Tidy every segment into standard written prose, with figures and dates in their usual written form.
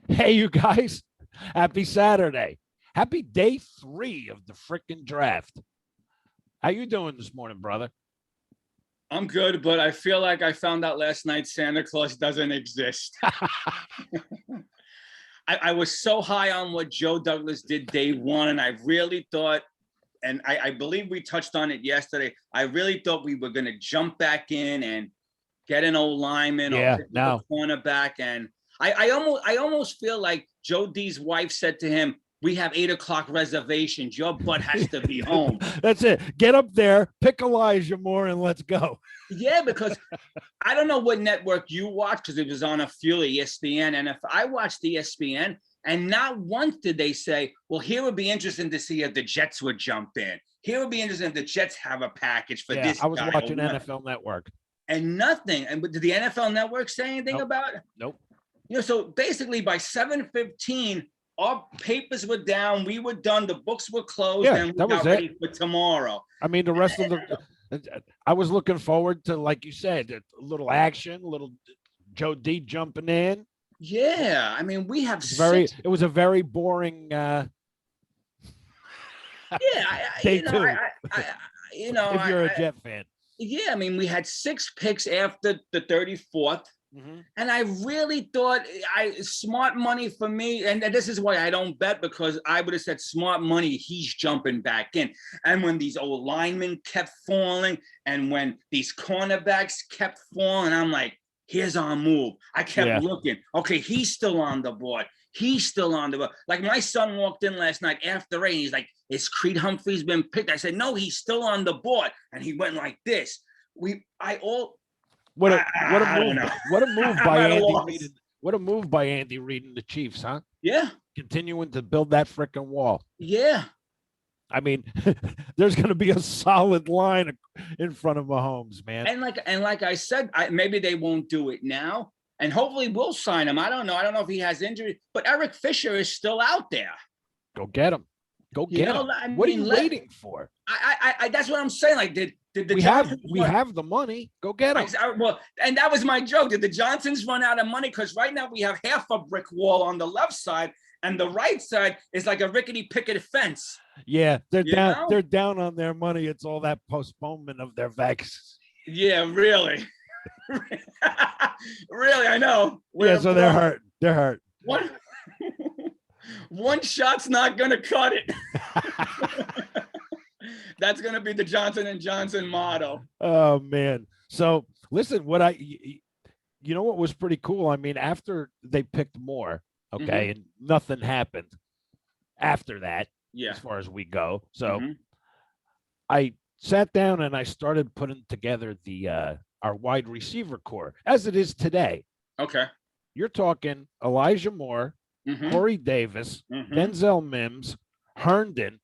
Hey, you guys. Happy Saturday. Happy day 3 of the frickin' draft. How you doing this morning, brother? I'm good, but I feel like I found out last night Santa Claus doesn't exist. I was so high on what Joe Douglas did day one, and I really thought, and I believe we touched on it yesterday, I really thought we were going to jump back in and get an old lineman or Yeah, pick up no. a cornerback. And I almost feel like Joe D's wife said to him, "We have 8 o'clock reservations. Your butt has to be home." That's it. Get up there, pick Elijah Moore, and let's go. Yeah, because I don't know what network you watch because it was on a few, ESPN. And if I watched ESPN, and not once did they say, well, here would be interesting to see if the Jets would jump in. Here would be interesting if the Jets have a package for this I was guy. watching NFL Network. And nothing. And did the NFL Network say anything about it? Nope. So basically by 7:15, our papers were down. We were done. The books were closed. Yeah, and we that was got ready for tomorrow. I mean, the rest of I was looking forward to, like you said, a little action, a little Joe D jumping in. Yeah, I mean, we have It was a very boring yeah, day two. If you're a Jet fan. Yeah, I mean, we had 6 picks after the 34th. Mm-hmm. And I really thought smart money for me. And this is why I don't bet, because I would have said smart money. He's jumping back in. And when these old linemen kept falling and when these cornerbacks kept falling, I'm like, here's our move. I kept looking. Okay, he's still on the board. He's still on the board. Like my son walked in last night after rain. He's like, is Creed Humphreys been picked? I said, no, he's still on the board. And he went like this. What a move by Andy Reid. What a move by Andy Reid and the Chiefs, huh? Yeah. Continuing to build that freaking wall. Yeah. I mean, there's going to be a solid line in front of Mahomes, man. And like I said, maybe they won't do it now, and hopefully we'll sign him. I don't know if he has injury, but Eric Fisher is still out there. Go get him. Go get him. What are you waiting for? I that's what I'm saying. Like, did the we have the money. Go get him. Well, and that was my joke. Did the Johnsons run out of money? Because right now we have half a brick wall on the left side, and the right side is like a rickety picket fence. Yeah, they're down. They're down on their money. It's all that postponement of their vaccines. Yeah, really. Really, I know. Yeah, so they're hurt. They're hurt. One shot's not gonna cut it. That's gonna be the Johnson & Johnson motto. Oh man. So listen, you know what was pretty cool? I mean, after they picked Moore, okay, and nothing happened after that, as far as we go. So I sat down and I started putting together our wide receiver core as it is today. Okay. You're talking Elijah Moore, Corey Davis, Denzel Mims, Herndon.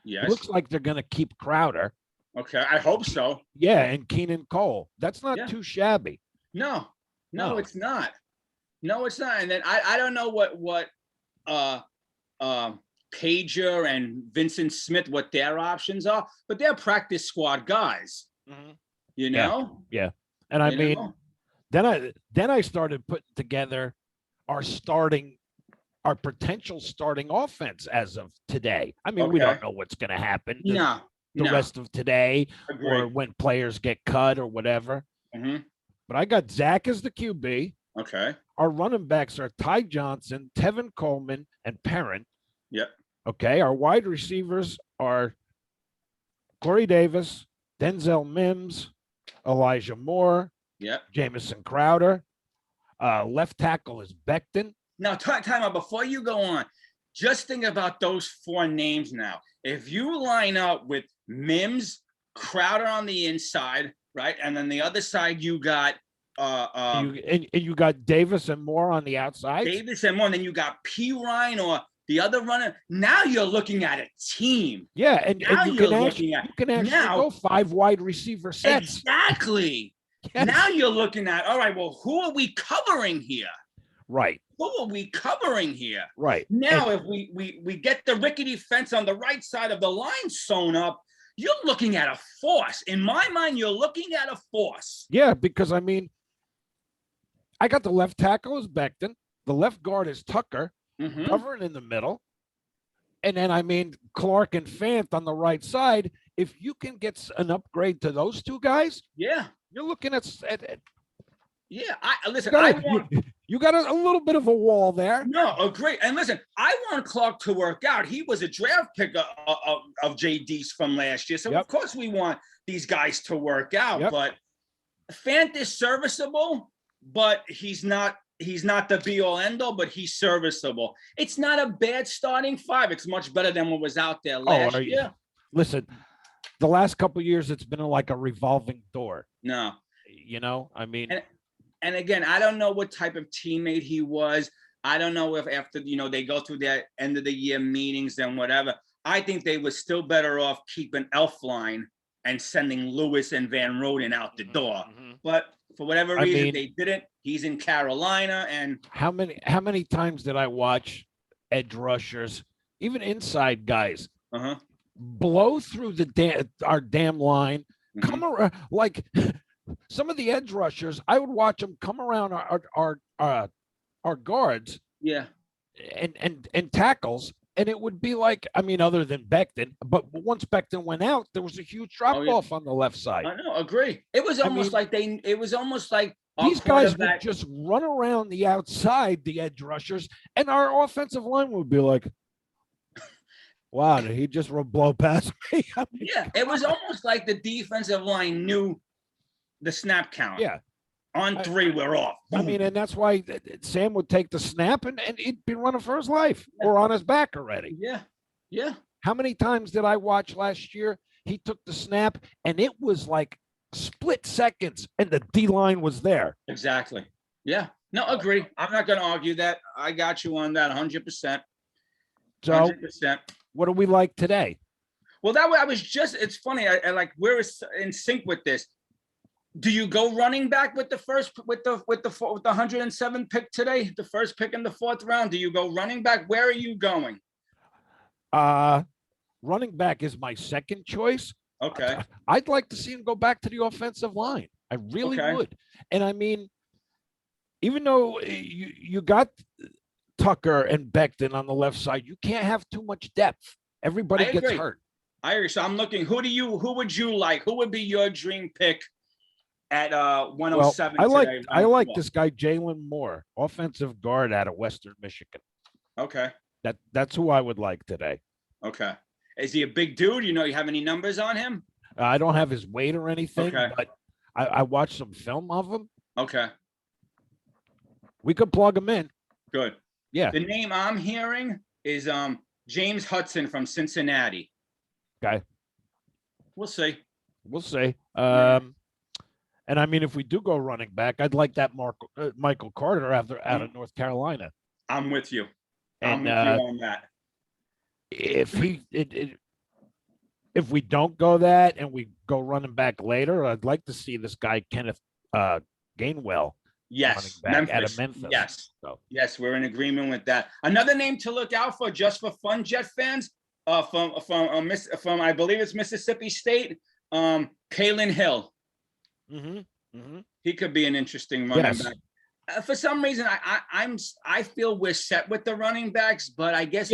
Yes. Looks like they're going to keep Crowder. Okay, I hope so. Yeah, and Keenan Cole. That's not too shabby. No, it's not. No, it's not. And then I don't know what Pager and Vincent Smith, what their options are, but they're practice squad guys. You know? Yeah. And I mean, then I started putting together our potential starting offense as of today. I mean, we don't know what's going to happen the rest of today. Agreed. Or when players get cut or whatever. But I got Zach as the QB. Okay. Our running backs are Ty Johnson, Tevin Coleman, and Perrin. Yep. Okay. Our wide receivers are Corey Davis, Denzel Mims, Elijah Moore, Jamison Crowder. Left tackle is Becton. Now, time out. Before you go on, just think about those 4 names now. If you line up with Mims, Crowder on the inside, right, and then the other side you got you got Davis and Moore on the outside. Davis and Moore, and then you got P. Ryan or the other runner. Now you're looking at a team. Yeah, and you can actually go 5 wide receiver sets. Exactly. Yes. Now you're looking at, all right, well, who are we covering here? Right. Who are we covering here? Right. Now, if we get the rickety fence on the right side of the line sewn up, you're looking at a force. In my mind, you're looking at a force. Yeah, because, I mean, I got the left tackle as Becton. The left guard is Tucker, Govern in the middle. And then, I mean, Clark and Fant on the right side. If you can get an upgrade to those two guys, you're looking at yeah. Listen. You got a little bit of a wall there. No, agree. And listen, I want Clark to work out. He was a draft pick of JD's from last year, so of course we want these guys to work out. But Fant is serviceable, but he's not the be all end all, but he's serviceable. It's not a bad starting five. It's much better than what was out there last year. Listen, the last couple of years, it's been like a revolving door. No, I mean, and again, I don't know what type of teammate he was. I don't know if after, they go through their end of the year meetings and whatever. I think they were still better off keeping Elflein and sending Lewis and Van Roden out the door. But for whatever reason, they didn't. He's in Carolina. And how many times did I watch edge rushers, even inside guys, blow through our damn line, come around like some of the edge rushers? I would watch them come around our guards, and tackles, and it would be like, I mean, other than Becton, but once Becton went out, there was a huge drop off on the left side. I know, agree. It was almost like these guys would just run around the outside, the edge rushers, and our offensive line would be like, wow, did he just blow past me? I mean, it was almost like the defensive line knew the snap count. Yeah. On three, we're off. I mean, and that's why Sam would take the snap and he'd be running for his life or on his back already. Yeah. How many times did I watch last year? He took the snap and it was like split seconds and the D line was there. Exactly. Yeah. No, agree. I'm not going to argue that. I got you on that 100%. So 100%. What do we like today? Well, that way it's funny. I like, we're in sync with this. Do you go running back with the 107 pick today, the first pick in the 4th round? Do you go running back? Where are you going? Running back is my second choice. Okay. I'd like to see him go back to the offensive line. I really would. And I mean, even though you got Tucker and Becton on the left side, you can't have too much depth. Everybody gets hurt. I agree. So I'm looking, who would you like? Who would be your dream pick at 107? Well, I like this guy, Jalen Moore, offensive guard out of Western Michigan. Okay. That's who I would like today. Okay. Is he a big dude? You have any numbers on him? I don't have his weight or anything, but I watched some film of him. Okay. We could plug him in. Good. Yeah. The name I'm hearing is James Hudson from Cincinnati. Okay. We'll see. And I mean, if we do go running back, I'd like that Michael Carter out of North Carolina. I'm with you. I'm with you on that. If we don't go that and we go running back later, I'd like to see this guy Kenneth Gainwell. Yes, back out of Memphis. Yes, yes, we're in agreement with that. Another name to look out for, just for fun, Jet fans, from I believe it's Mississippi State, Kalen Hill. He could be an interesting running back. For some reason, I feel we're set with the running backs, but I guess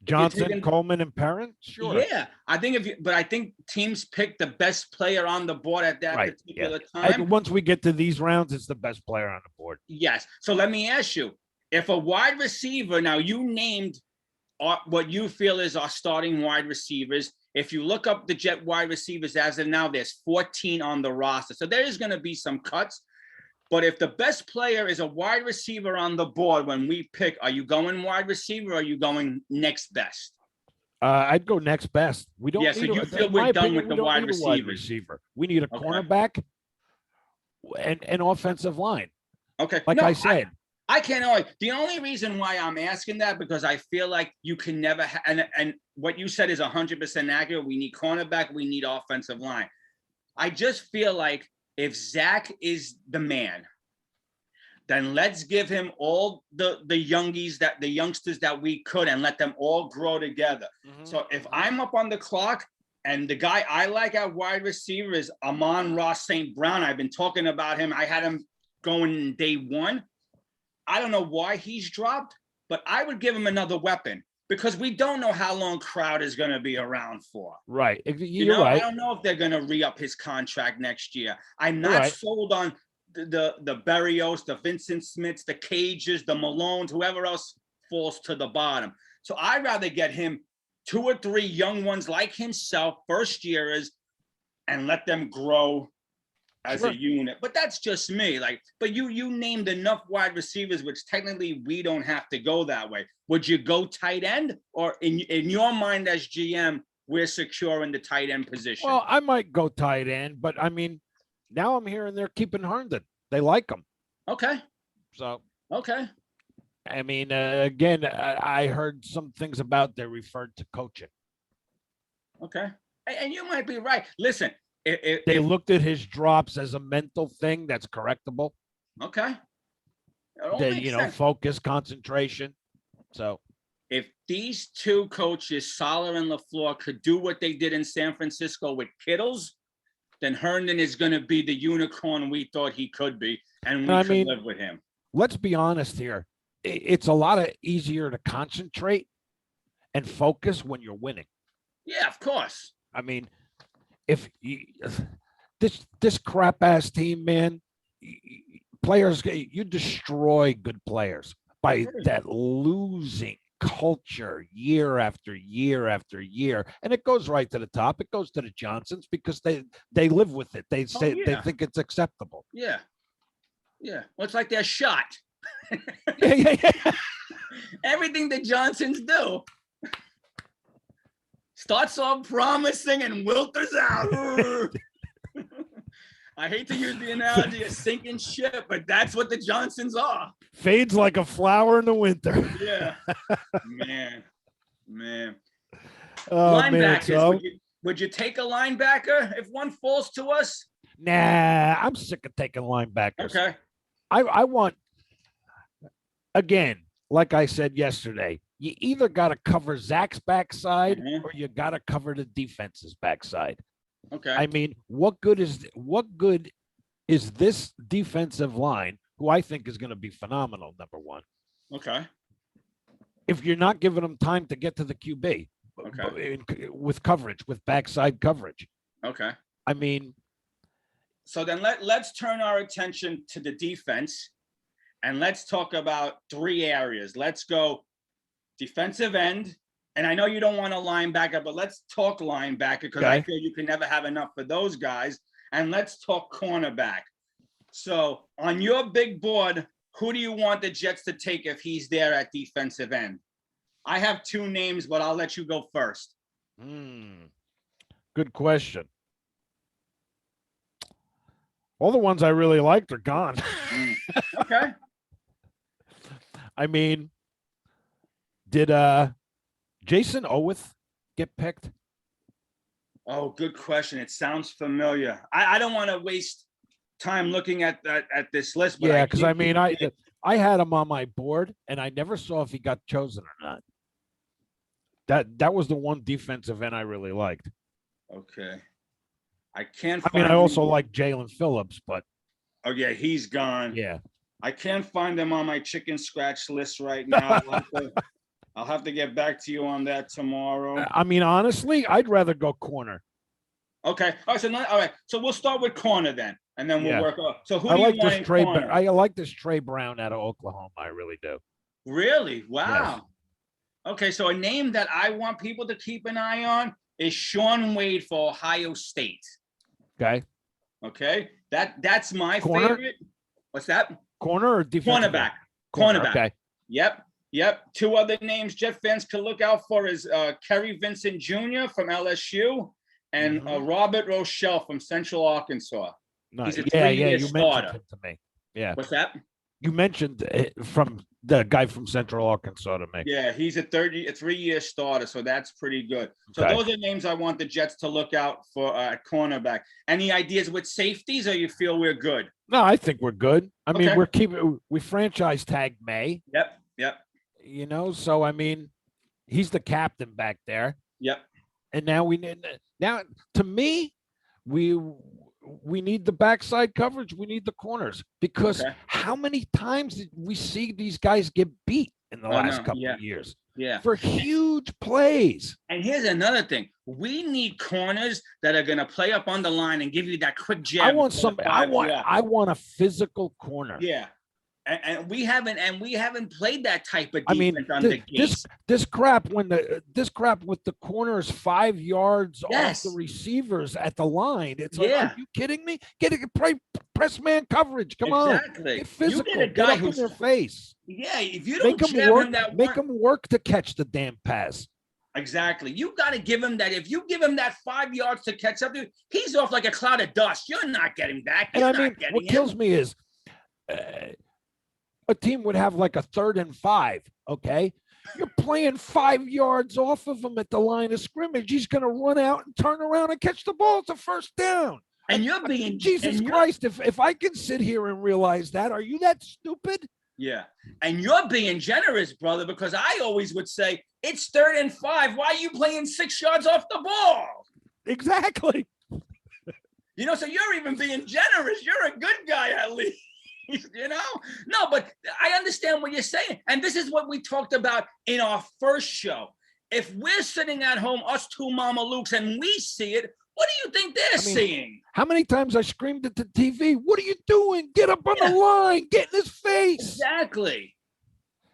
Johnson, Coleman, and Perrin. Sure. Yeah, I think teams pick the best player on the board at that particular time. Once we get to these rounds, it's the best player on the board. Yes. So let me ask you: if a wide receiver, now you named what you feel is our starting wide receivers. If you look up the Jet wide receivers as of now, there's 14 on the roster, so there is going to be some cuts. But if the best player is a wide receiver on the board when we pick, are you going wide receiver or are you going next best? I'd go next best. We don't. So you feel we're done with the wide receiver. We need a cornerback and offensive line. Okay. Like I said. I can't argue. The only reason why I'm asking that, because I feel like you can never and what you said is 100% accurate. We need cornerback. We need offensive line. I just feel like if Zach is the man, then let's give him all the youngsters that we could and let them all grow together. So if I'm up on the clock and the guy I like at wide receiver is Amon-Ra St. Brown, I've been talking about him. I had him going day one. I don't know why he's dropped, but I would give him another weapon because we don't know how long Crowder is going to be around for. Right. You're right. I don't know if they're going to re-up his contract next year. I'm not sold on the Berrios, the Vincent Smiths, the Cages, the Malones, whoever else falls to the bottom. So I'd rather get him 2 or 3 young ones like himself, first yearers, and let them grow as a unit. But that's just me. But you named enough wide receivers, which technically we don't have to go that way. Would you go tight end, or in your mind as GM, we're secure in the tight end position? Well, I might go tight end, but I mean, now I'm hearing they're keeping Herndon. They like him. Okay. So. Okay. I mean, again, I heard some things about they referred to coaching. Okay. And you might be right. Listen. They looked at his drops as a mental thing that's correctable. Okay. Focus, concentration. So if these 2 coaches, Saleh and LaFleur, could do what they did in San Francisco with Kittles, then Herndon is going to be the unicorn we thought he could be, and we could live with him. Let's be honest here. It's a lot easier to concentrate and focus when you're winning. Yeah, of course. I mean, if this crap ass team, man, players, you destroy good players by that losing culture year after year after year, and it goes right to the top. It goes to the Johnsons because they live with it. They say they think it's acceptable. Yeah. Well, it's like they're shot. Yeah. Everything the Johnsons do starts off promising and wilters out. I hate to use the analogy of sinking ship, but that's what the Johnsons are. Fades like a flower in the winter. Yeah. Man. Linebackers. Would you take a linebacker if one falls to us? Nah, I'm sick of taking linebackers. Okay. I want, again, like I said yesterday, you either got to cover Zach's backside or you got to cover the defense's backside. Okay. I mean, what good is this defensive line, who I think is going to be phenomenal, number one? Okay. If you're not giving them time to get to the QB, with coverage, with backside coverage. Okay. I mean. So then let's turn our attention to the defense, and let's talk about 3 areas. Let's go defensive end. And I know you don't want a linebacker, but let's talk linebacker because I feel you can never have enough for those guys. And let's talk cornerback. So on your big board, who do you want the Jets to take if he's there at defensive end? I have 2 names, but I'll let you go first. Good question. All the ones I really liked are gone. Okay. I mean, did Jason Oweth get picked? Oh, good question. It sounds familiar. I don't want to waste time looking at this list. But yeah, because I mean, I had him on my board, and I never saw if he got chosen or not. That was the one defensive end I really liked. Okay. I can't. I mean, I also like Jalen Phillips, but. Oh yeah, he's gone. Yeah. I can't find him on my chicken scratch list right now. I'll have to get back to you on that tomorrow. I mean, honestly, I'd rather go corner. Okay. All right. So we'll start with corner then, and then we'll work up. So who do you want in corner? I like this Trey Brown out of Oklahoma. I really do. Really? Wow. Yes. Okay. So a name that I want people to keep an eye on is Shaun Wade for Ohio State. Okay. Okay. That's my favorite. What's that? Corner or defensive? Cornerback. Okay. Yep. 2 other names Jet fans can look out for is Kerry Vincent Jr. from LSU and Robert Rochelle from Central Arkansas. Nice. He's a 3-year starter. Mentioned it to me. Yeah. What's that? You mentioned it from the guy from Central Arkansas to me. Yeah, he's a 3-year starter, so that's pretty good. So those are names I want the Jets to look out for at cornerback. Any ideas with safeties, or you feel we're good? No, I think we're good. I mean, we franchise tag May. Yep. You know, so I mean, he's the captain back there. Yep. And now to me, we we need the backside coverage. We need the corners, because how many times did we see these guys get beat in the last couple of years? Yeah. For huge plays. And here's another thing. We need corners that are going to play up on the line and give you that quick jab. I want somebody. I want a physical corner. Yeah. And we haven't played that type of defense under Gase. This crap with the corners 5 yards off the receivers at the line. It's like, are you kidding me? Press man coverage. Come on. Get physical. You get a guy who's in their face. Yeah, if you don't make him work to catch the damn pass. Exactly. You got to give him that. If you give him that 5 yards to catch up to, he's off like a cloud of dust. You're not getting back. What kills me is a team would have like a 3rd and 5. Okay. You're playing 5 yards off of him at the line of scrimmage. He's going to run out and turn around and catch the ball. It's a first down. And you're being Jesus Christ. If I can sit here and realize that, are you that stupid? Yeah. And you're being generous, brother, because I always would say it's 3rd and 5. Why are you playing 6 yards off the ball? Exactly. So you're even being generous. You're a good guy, at least. No, but I understand what you're saying. And this is what we talked about in our first show. If we're sitting at home, us two Mama Lukes, and we see it, what do you think they're seeing? How many times I screamed at the TV, what are you doing? Get up on the line. Get in his face. Exactly.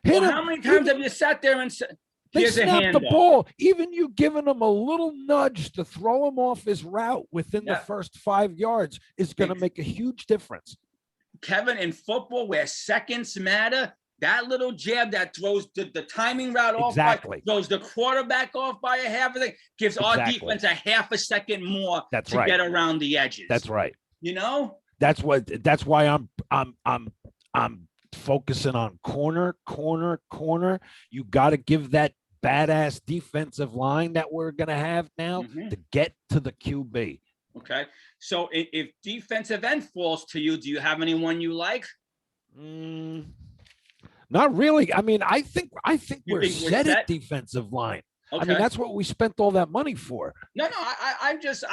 How many times have you sat there and said, they snapped the ball. Even you giving him a little nudge to throw him off his route within the first 5 yards is going to make a huge difference. Kevin, in football, where seconds matter, that little jab that throws the timing route off, throws the quarterback off by a half a second, gives our defense a half a second more to get around the edges. That's right. That's why I'm focusing on corner. You got to give that badass defensive line that we're going to have now to get to the QB. Okay. So if defensive end falls to you, do you have anyone you like? Not really. I mean, I think we're set at defensive line. Okay. I mean, that's what we spent all that money for. No, I just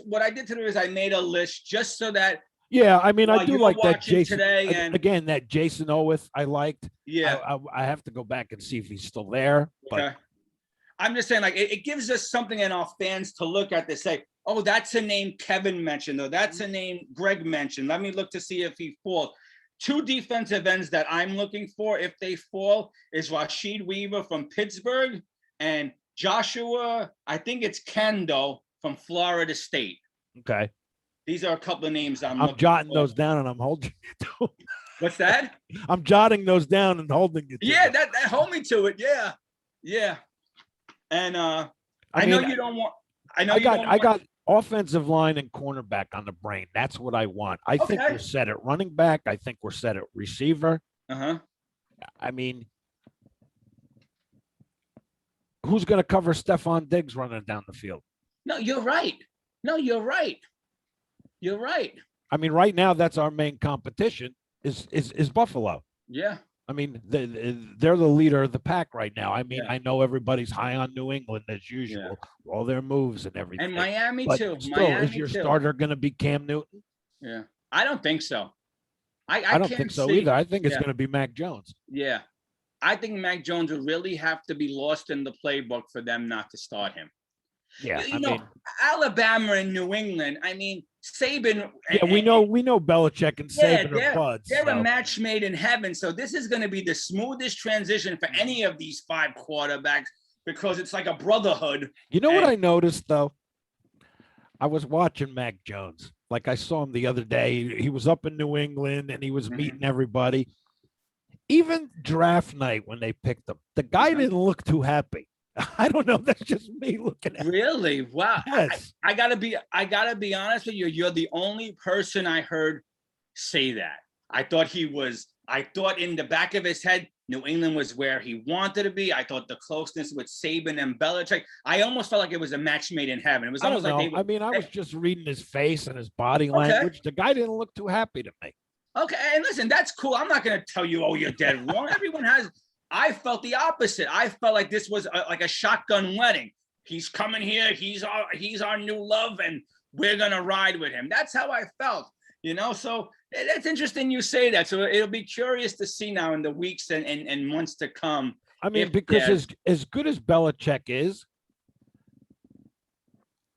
what I did today is I made a list just so that. Yeah, I mean, I do like that Jason today, and again, that Jason Oweth I liked. Yeah, I have to go back and see if he's still there. Okay. But I'm just saying, like, it gives us something in our fans to look at to say, oh, that's a name Kevin mentioned, or that's a name Greg mentioned. Let me look to see if he falls. 2 defensive ends that I'm looking for, if they fall, is Rashid Weaver from Pittsburgh and Joshua, I think it's Kendo from Florida State. Okay. These are a couple of names I'm jotting those down and I'm holding it to. What's that? I'm jotting those down and holding it to. Yeah, that hold me to it. Yeah. Yeah. And I know you don't want I got offensive line and cornerback on the brain. That's what I want. I think we're set at running back. I think we're set at receiver. I mean, who's going to cover Stephon Diggs running down the field? No, you're right. You're right. I mean, right now, that's our main competition is Buffalo. Yeah. I mean, they're the leader of the pack right now. I mean, I know everybody's high on New England as usual, all their moves and everything. And Miami but too. Still, is your starter going to be Cam Newton? Yeah, I don't think so. I don't think so either. I think it's going to be Mac Jones. Yeah, I think Mac Jones would really have to be lost in the playbook for them not to start him. Yeah, I mean, Alabama and New England. I mean, Saban. Yeah, we know Belichick and Saban are buds. They're a match made in heaven. So this is going to be the smoothest transition for any of these 5 quarterbacks because it's like a brotherhood. You know what I noticed though? I was watching Mac Jones. Like I saw him the other day. He was up in New England and he was meeting everybody. Even draft night when they picked him, the guy didn't look too happy. I don't know. That's just me looking at it. Really? Wow. Yes. I gotta be honest with you. You're the only person I heard say that. I thought in the back of his head, New England was where he wanted to be. I thought the closeness with Saban and Belichick, I almost felt like it was a match made in heaven. It was almost like I was just reading his face and his body language. The guy didn't look too happy to me. Okay. And listen, that's cool. I'm not going to tell you, oh, you're dead wrong. Everyone has. I felt the opposite. I felt like this was like a shotgun wedding. He's coming here. He's our new love, and we're going to ride with him. That's how I felt, so that's interesting you say that. So it'll be curious to see now in the weeks and months to come. I mean, because as good as Belichick is,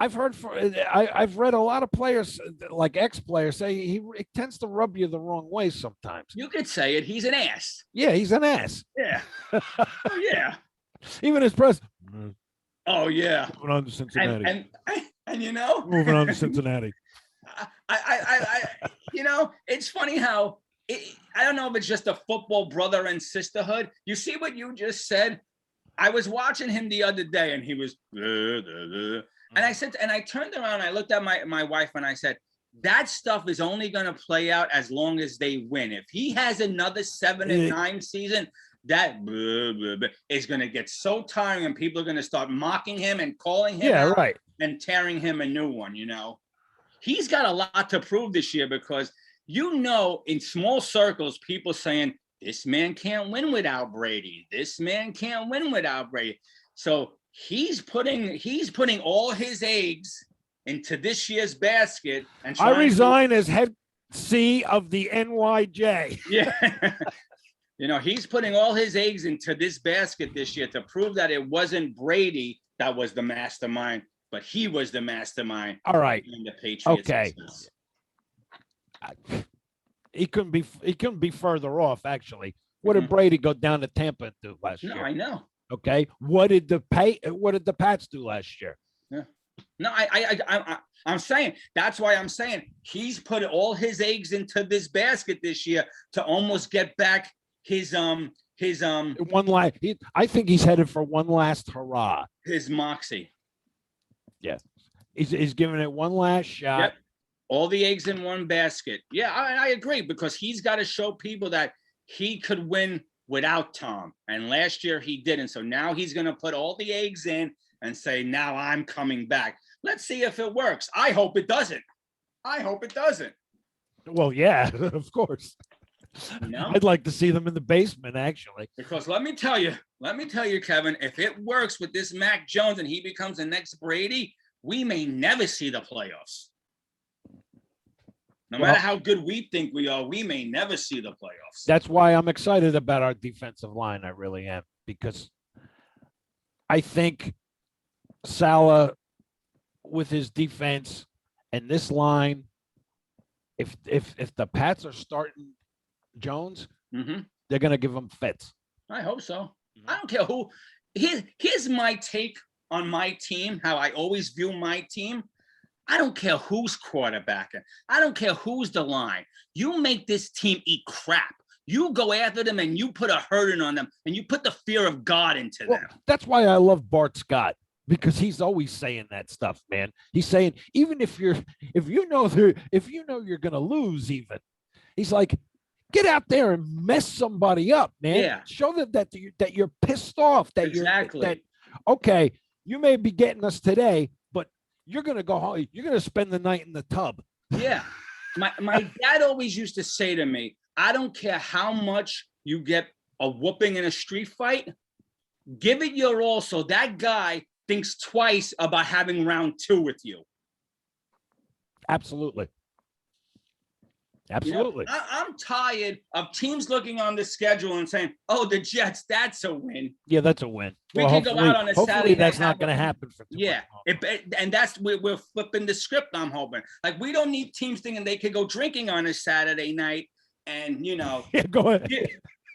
I've read a lot of players, like ex-players, say he tends to rub you the wrong way sometimes. You could say it. He's an ass. Yeah, he's an ass. Yeah. Oh, yeah. Even his press. Oh, yeah. Moving on to Cincinnati. And moving on to Cincinnati. It's funny how I don't know if it's just a football brother and sisterhood. You see what you just said? I was watching him the other day, and he was, and I said, and I turned around, I looked at my wife, and I said, that stuff is only going to play out as long as they win. If he has another 7-9 season, that is going to get so tiring, and people are going to start mocking him and calling him out right, and tearing him a new one. He's got a lot to prove this year because in small circles, people saying this man can't win without Brady. This man can't win without Brady. So he's putting all his eggs into this year's basket. And I resign as head C of the NYJ. Yeah. He's putting all his eggs into this basket this year to prove that it wasn't Brady that was the mastermind, but he was the mastermind. All right. In the Patriots. Okay. He couldn't be further off, actually. What did Brady go down to Tampa and do last year? No, I know. Okay. What did the Pats do last year? Yeah. No, I'm saying that's why I'm saying he's put all his eggs into this basket this year to almost get back his one last. I think he's headed for one last hurrah. His moxie. Yes, he's giving it one last shot. Yep. All the eggs in one basket. Yeah, I agree because he's got to show people that he could win without Tom. And last year he didn't. So now he's going to put all the eggs in and say, now I'm coming back. Let's see if it works. I hope it doesn't. Well, yeah, of course. I'd like to see them in the basement, actually. Because let me tell you, Kevin, if it works with this Mac Jones and he becomes the next Brady, we may never see the playoffs. No matter how good we think we are, we may never see the playoffs. That's why I'm excited about our defensive line. I really am, because I think Saleh, with his defense and this line, if the Pats are starting Jones, they're going to give him fits. I hope so. I don't care who. Here's my take on my team, how I always view my team. I don't care who's quarterbacking. I don't care who's the line. You make this team eat crap. You go after them and you put a hurting on them and you put the fear of God into them. That's why I love Bart Scott, because he's always saying that stuff, man. He's saying, even if you know you're going to lose, even, he's like, get out there and mess somebody up, man. Yeah. Show them that you're pissed off. Okay, you may be getting us today, but you're going to go home. You're going to spend the night in the tub. Yeah. My dad always used to say to me, I don't care how much you get a whooping in a street fight, give it your all so that guy thinks twice about having round 2 with you. Absolutely. I'm tired of teams looking on the schedule and saying, oh, the Jets, that's a win. Yeah, that's a win. We can go out on a Saturday. Hopefully that's not going to happen for too much. And that's we're flipping the script, I'm hoping. Like, we don't need teams thinking they could go drinking on a Saturday night and, go ahead.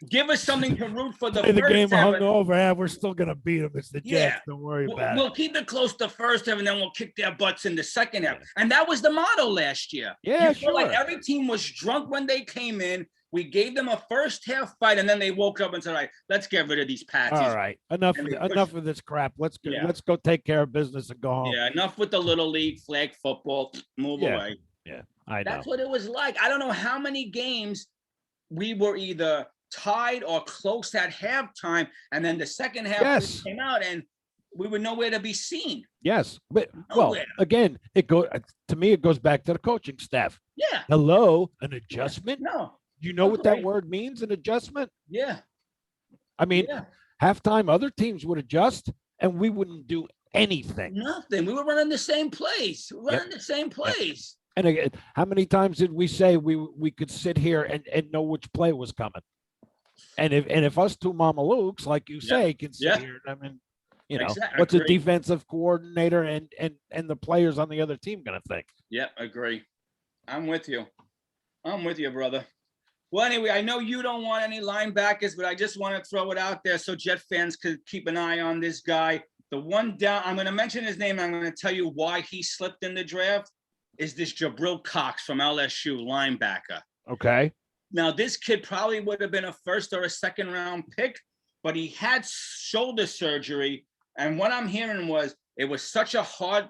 Give us something to root for. The game hungover. We're still going to beat them. It's the Jets. Don't worry about it. We'll keep it close the first half, and then we'll kick their butts in the second half. And that was the motto last year. Yeah, sure. Like every team was drunk when they came in. We gave them a first half fight, and then they woke up and said, all right, let's get rid of these Pats. All right. Enough of this crap. Let's go take care of business and go home. Yeah, enough with the little league flag football. Move away. Yeah, I know. That's what it was like. I don't know how many games we were either tied or close at halftime, and then the second half came out and we were nowhere to be seen. Yes, but again, it goes back to the coaching staff. Yeah. Hello, an adjustment? No. You know what that word means, an adjustment? Yeah. I mean, halftime, other teams would adjust and we wouldn't do anything. Nothing. We were running the same place. And again, how many times did we say we could sit here and know which play was coming? And if us two Mamalukes, like you say, can sit here, I mean, what's a defensive coordinator and the players on the other team going to think? Yep, agree. I'm with you, brother. Well, anyway, I know you don't want any linebackers, but I just want to throw it out there so Jet fans could keep an eye on this guy. The one down, I'm going to mention his name. I'm going to tell you why he slipped in the draft. Is this Jabril Cox from LSU, linebacker. Okay. Now, this kid probably would have been a first or a second round pick, but he had shoulder surgery. And what I'm hearing was it was such a hard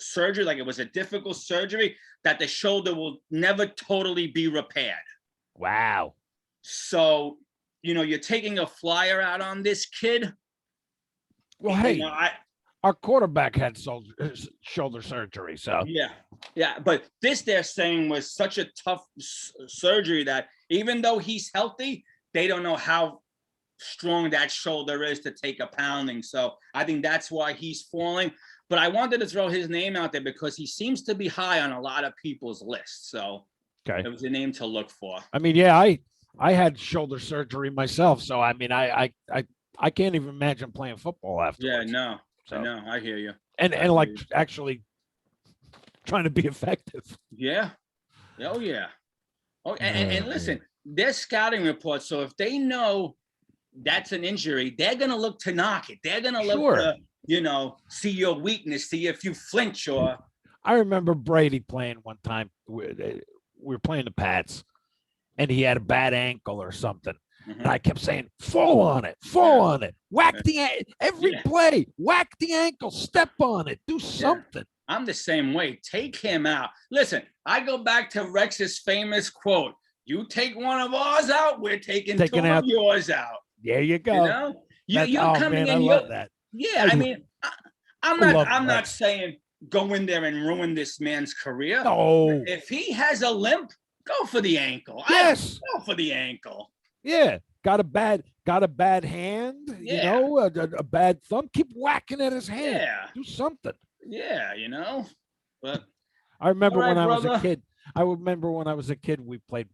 surgery, like it was a difficult surgery, that the shoulder will never totally be repaired. Wow. So, you're taking a flyer out on this kid. Well, hey, our quarterback had shoulder surgery, so yeah. But this they're saying was such a tough surgery that even though he's healthy, they don't know how strong that shoulder is to take a pounding. So I think that's why he's falling. But I wanted to throw his name out there because he seems to be high on a lot of people's lists. So it was a name to look for. I mean, I had shoulder surgery myself, so I mean, I can't even imagine playing football afterwards. Yeah, no. So, no, I hear you. And actually trying to be effective. Yeah. Oh, yeah. Oh, and listen, they're scouting reports. So if they know that's an injury, they're going to look to knock it. They're going to look to, see your weakness, see if you flinch or. I remember Brady playing one time. We were playing the Pats, and he had a bad ankle or something. Mm-hmm. And I kept saying, fall on it, whack every play, whack the ankle, step on it, do something. I'm the same way. Take him out. Listen, I go back to Rex's famous quote, you take one of ours out, we're taking two of yours out. There you go. You're coming in. I love that. Yeah, I mean, I'm not saying go in there and ruin this man's career. No. If he has a limp, go for the ankle. Yes. Go for the ankle. Yeah, got a bad hand, a bad thumb. Keep whacking at his hand. Yeah. Do something. Yeah, But I remember when I was a kid. I remember when I was a kid, we played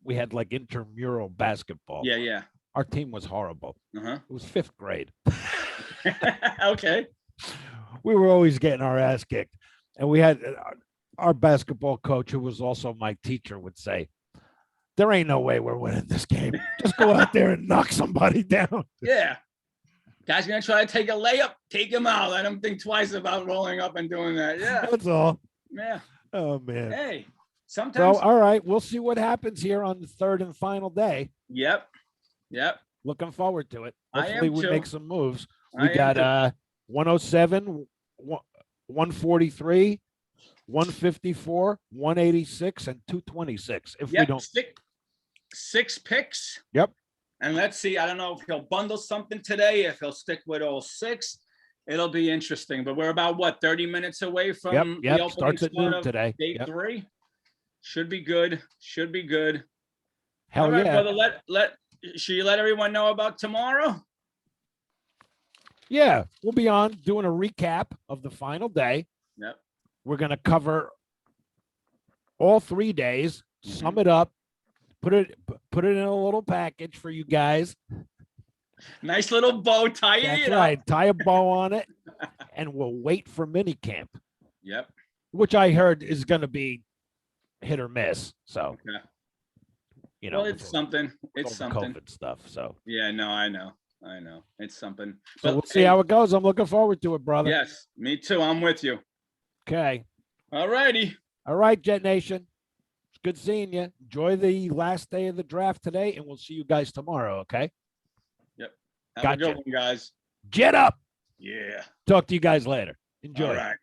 we had like intramural basketball. Yeah. Our team was horrible. It was 5th grade. Okay. We were always getting our ass kicked, and we had our basketball coach, who was also my teacher, would say, there ain't no way we're winning this game. Just go out there and knock somebody down. Yeah. Guy's going to try to take a layup, take him out. Let him think twice about rolling up and doing that. Yeah. That's all. Yeah. Oh, man. Hey, sometimes. So, all right. We'll see what happens here on the 3rd and final day. Yep. Looking forward to it. Hopefully we make some moves. We got 107, 143, 154, 186, and 226. If we don't. Six picks. Yep. And let's see. I don't know if he'll bundle something today, if he'll stick with all 6. It'll be interesting. But we're about 30 minutes away from the opening starts at noon today. Day 3. Should be good. Hell all right, yeah. brother, should you let everyone know about tomorrow? Yeah, we'll be on doing a recap of the final day. Yep. We're going to cover all 3 days, sum it up, put it in a little package for you guys. Nice little bow, tie it. That's right. Tie a bow on it, and we'll wait for minicamp. Yep. Which I heard is going to be hit or miss. So, well, it's something. It's something. COVID stuff. So. Yeah. No, I know. It's something. So we'll see how it goes. I'm looking forward to it, brother. Yes, me too. I'm with you. Okay. All righty. All right, Jet Nation. It's good seeing you. Enjoy the last day of the draft today, and we'll see you guys tomorrow, okay? Yep. Have a good one, guys. Jet up. Yeah. Talk to you guys later. Enjoy. All right.